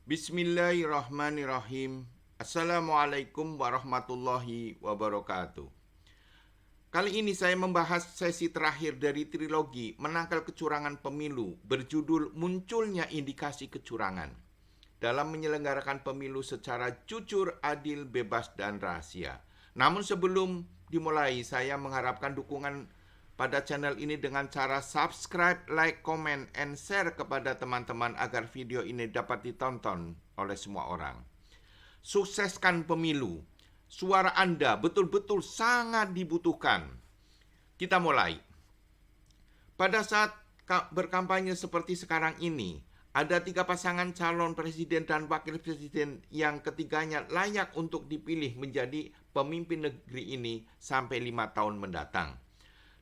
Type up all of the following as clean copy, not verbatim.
Bismillahirrahmanirrahim. Assalamualaikum warahmatullahi wabarakatuh. Kali ini saya membahas sesi terakhir dari trilogi Menangkal Kecurangan Pemilu berjudul Munculnya Indikasi Kecurangan dalam menyelenggarakan pemilu secara jujur, adil, bebas, dan rahasia. Namun sebelum dimulai, saya mengharapkan dukungan pada channel ini dengan cara subscribe, like, comment, and share kepada teman-teman agar video ini dapat ditonton oleh semua orang. Sukseskan pemilu. Suara Anda betul-betul sangat dibutuhkan. Kita mulai. Pada saat berkampanye seperti sekarang ini, ada 3 pasangan calon presiden dan wakil presiden yang ketiganya layak untuk dipilih menjadi pemimpin negeri ini sampai 5 tahun mendatang.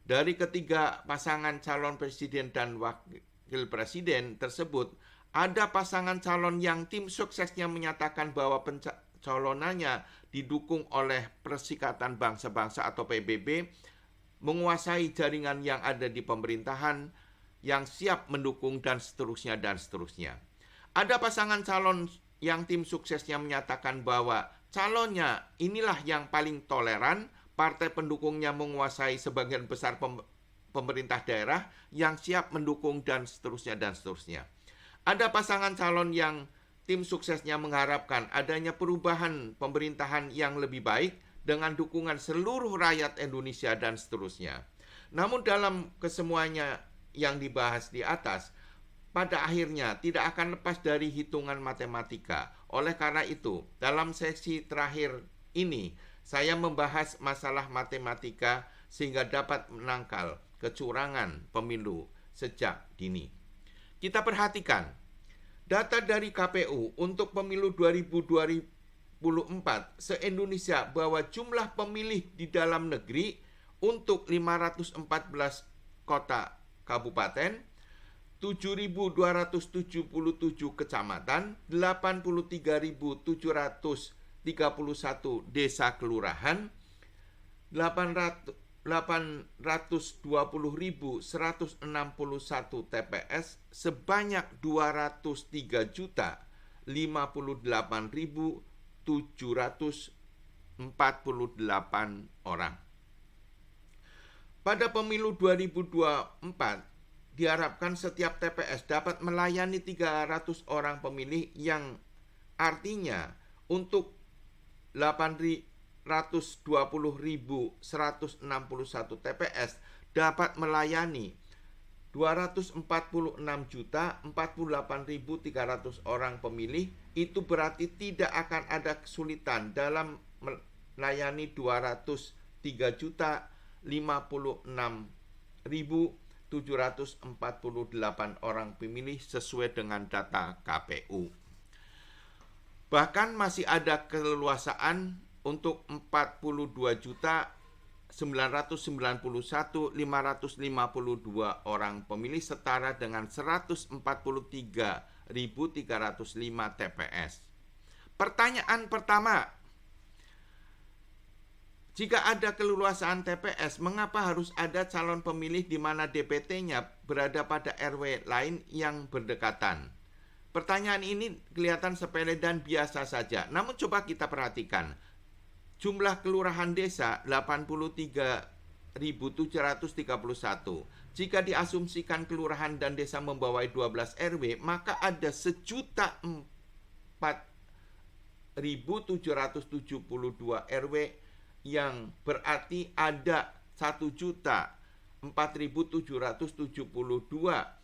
Dari ketiga pasangan calon presiden dan wakil presiden tersebut, ada pasangan calon yang tim suksesnya menyatakan bahwa pencalonannya didukung oleh Perserikatan Bangsa-Bangsa atau PBB, menguasai jaringan yang ada di pemerintahan, yang siap mendukung dan seterusnya dan seterusnya. Ada pasangan calon yang tim suksesnya menyatakan bahwa calonnya inilah yang paling toleran, partai pendukungnya menguasai sebagian besar pemerintah daerah yang siap mendukung dan seterusnya dan seterusnya. Ada pasangan calon yang tim suksesnya mengharapkan adanya perubahan pemerintahan yang lebih baik dengan dukungan seluruh rakyat Indonesia dan seterusnya. Namun dalam kesemuanya yang dibahas di atas, pada akhirnya tidak akan lepas dari hitungan matematika. Oleh karena itu, dalam sesi terakhir ini, saya membahas masalah matematika sehingga dapat menangkal kecurangan pemilu sejak dini. Kita perhatikan, data dari KPU untuk pemilu 2024 se-Indonesia bahwa jumlah pemilih di dalam negeri untuk 514 kota kabupaten, 7.277 kecamatan, 83.731 desa kelurahan, 820.161 TPS, sebanyak 203.058.748 orang. Pada pemilu 2024, diharapkan setiap TPS dapat melayani 300 orang pemilih, yang artinya untuk 820.161 TPS dapat melayani 246.048.300 orang pemilih. Itu berarti tidak akan ada kesulitan dalam melayani 203.056.748 orang pemilih sesuai dengan data KPU. Bahkan masih ada keleluasaan untuk 42.991.552 orang pemilih, setara dengan 143.305 TPS. Pertanyaan pertama, jika ada keleluasaan TPS, mengapa harus ada calon pemilih di mana DPT-nya berada pada RW lain yang berdekatan? Pertanyaan ini kelihatan sepele dan biasa saja. Namun coba kita perhatikan. Jumlah kelurahan desa 83.731. Jika diasumsikan kelurahan dan desa membawai 12 RW, maka ada 1.004.772 RW, yang berarti ada 1.004.772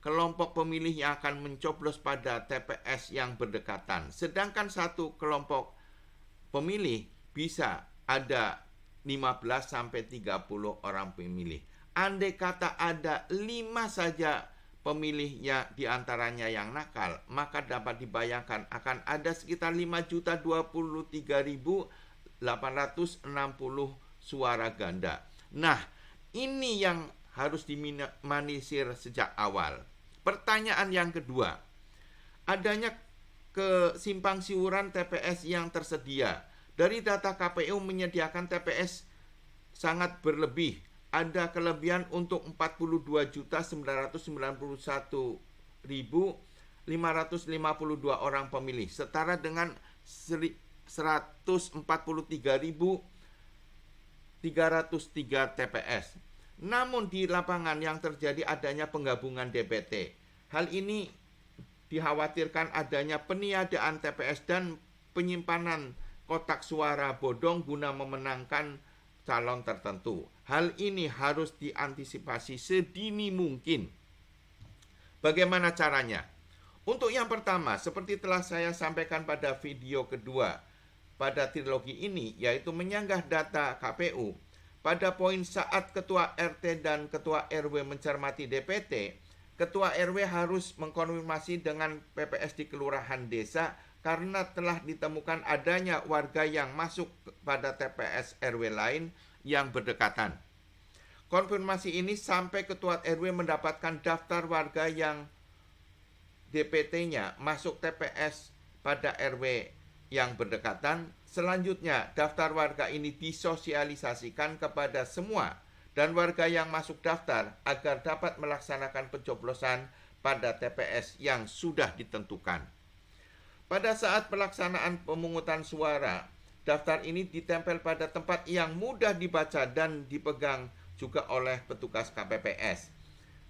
kelompok pemilih yang akan mencoblos pada TPS yang berdekatan. Sedangkan satu kelompok pemilih bisa ada 15-30 orang pemilih. Andai kata ada 5 saja pemilih yang diantaranya yang nakal, maka dapat dibayangkan akan ada sekitar 5.023.860 suara ganda. Nah, ini yang harus diminimalisir sejak awal. Pertanyaan yang kedua, adanya kesimpang siuran TPS yang tersedia. Dari data KPU menyediakan TPS sangat berlebih. Ada kelebihan untuk 42.991.000 orang pemilih, setara dengan 143.303 TPS. Namun di lapangan yang terjadi adanya penggabungan DPT. Hal ini dikhawatirkan adanya peniadaan TPS dan penyimpanan kotak suara bodong guna memenangkan calon tertentu. Hal ini harus diantisipasi sedini mungkin. Bagaimana caranya? Untuk yang pertama, seperti telah saya sampaikan pada video kedua pada trilogi ini, yaitu menyanggah data KPU. Pada poin saat Ketua RT dan Ketua RW mencermati DPT, Ketua RW harus mengkonfirmasi dengan PPS di kelurahan desa karena telah ditemukan adanya warga yang masuk pada TPS RW lain yang berdekatan. Konfirmasi ini sampai Ketua RW mendapatkan daftar warga yang DPT-nya masuk TPS pada RW yang berdekatan. Selanjutnya, daftar warga ini disosialisasikan kepada semua dan warga yang masuk daftar agar dapat melaksanakan pencoblosan pada TPS yang sudah ditentukan. Pada saat pelaksanaan pemungutan suara, daftar ini ditempel pada tempat yang mudah dibaca dan dipegang juga oleh petugas KPPS.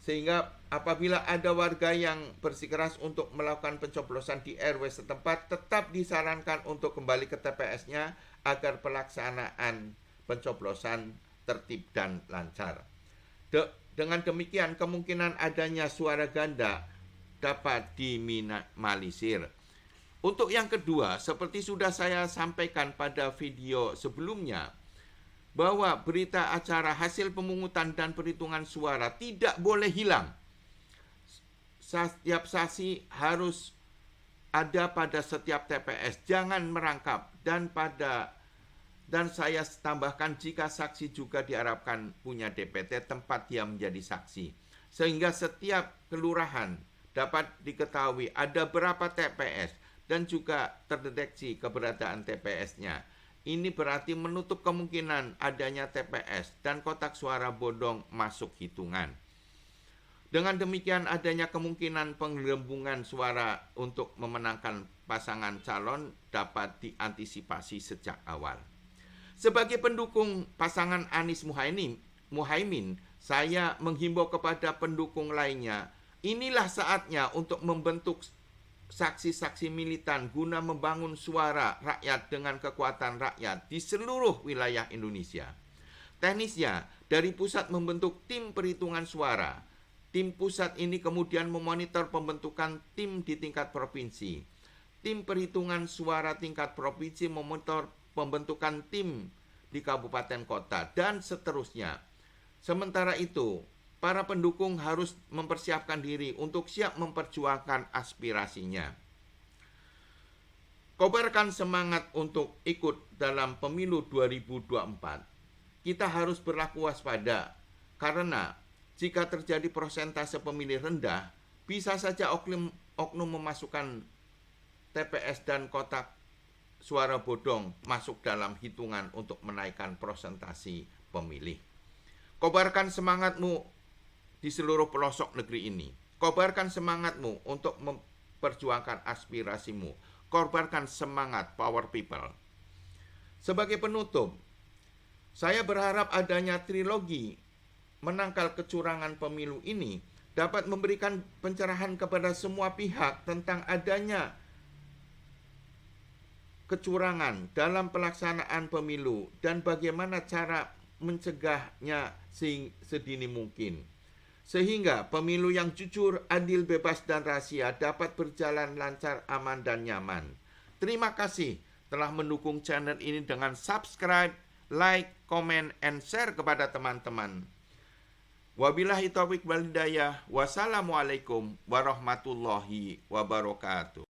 Sehingga apabila ada warga yang bersikeras untuk melakukan pencoblosan di RW setempat, tetap disarankan untuk kembali ke TPS-nya agar pelaksanaan pencoblosan tertib dan lancar. Dengan demikian, kemungkinan adanya suara ganda dapat diminimalisir. Untuk yang kedua, seperti sudah saya sampaikan pada video sebelumnya, bahwa berita acara hasil pemungutan dan perhitungan suara tidak boleh hilang. Setiap saksi harus ada pada setiap TPS, jangan merangkap, dan saya tambahkan jika saksi juga diharapkan punya DPT tempat dia menjadi saksi, sehingga setiap kelurahan dapat diketahui ada berapa TPS dan juga terdeteksi keberadaan TPS-nya. Ini berarti menutup kemungkinan adanya TPS dan kotak suara bodong masuk hitungan. Dengan demikian adanya kemungkinan penggelembungan suara untuk memenangkan pasangan calon dapat diantisipasi sejak awal. Sebagai pendukung pasangan Anies Muhaimin, saya menghimbau kepada pendukung lainnya, inilah saatnya untuk membentuk saksi-saksi militan guna membangun suara rakyat dengan kekuatan rakyat di seluruh wilayah Indonesia. Teknisnya, dari pusat membentuk tim perhitungan suara. Tim pusat ini kemudian memonitor pembentukan tim di tingkat provinsi. Tim perhitungan suara tingkat provinsi memonitor pembentukan tim di kabupaten kota, dan seterusnya. Sementara itu, para pendukung harus mempersiapkan diri untuk siap memperjuangkan aspirasinya. Kobarkan semangat untuk ikut dalam pemilu 2024. Kita harus berlaku waspada, karena jika terjadi persentase pemilih rendah, bisa saja oknum memasukkan TPS dan kotak suara bodong masuk dalam hitungan untuk menaikkan persentase pemilih. Kobarkan semangatmu di seluruh pelosok negeri ini. Kobarkan semangatmu untuk memperjuangkan aspirasimu. Kobarkan semangat power people. Sebagai penutup, saya berharap adanya trilogi menangkal kecurangan pemilu ini dapat memberikan pencerahan kepada semua pihak tentang adanya kecurangan dalam pelaksanaan pemilu dan bagaimana cara mencegahnya sedini mungkin, sehingga pemilu yang jujur, adil, bebas, dan rahasia dapat berjalan lancar, aman, dan nyaman. Terima kasih telah mendukung channel ini dengan subscribe, like, comment, and share kepada teman-teman. Wabillahi taufiq wal hidayah. Wassalamualaikum warahmatullahi wabarakatuh.